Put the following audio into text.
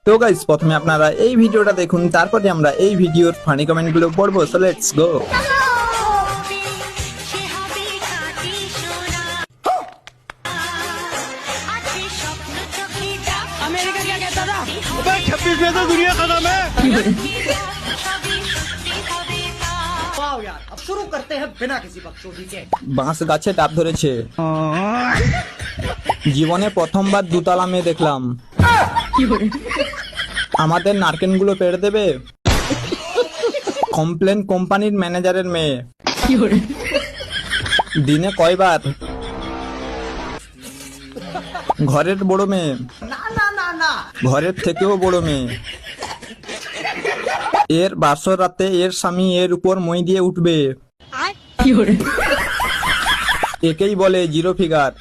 তো গাইস, প্রথমে আপনারা এই ভিডিওটা দেখুন, তারপরে আমরা এই ভিডিওর ফানি কমেন্টগুলো পড়বো। So let's go. अमेरिका क्या कहता था? 26 में तो दुनिया खत्म है। वाओ यार, अब शुरू करते हैं बिना किसी बकचोदी के। বাঁশ গাছে ডাব ধরেছে। জীবনে প্রথমবার দুতলা মেয়ে দেখলাম। আমাদের নারকেলগুলো পেড়ে দেবে। কমপ্লেন কোম্পানির ম্যানেজারের মেয়ে। দিনে কয়বার? ঘরের বড় মেয়ে, ঘরের থেকেও বড় মেয়ে। এর বাসর রাতে এর স্বামী এর উপর মই দিয়ে উঠবে। একেই বলে জিরো ফিগার।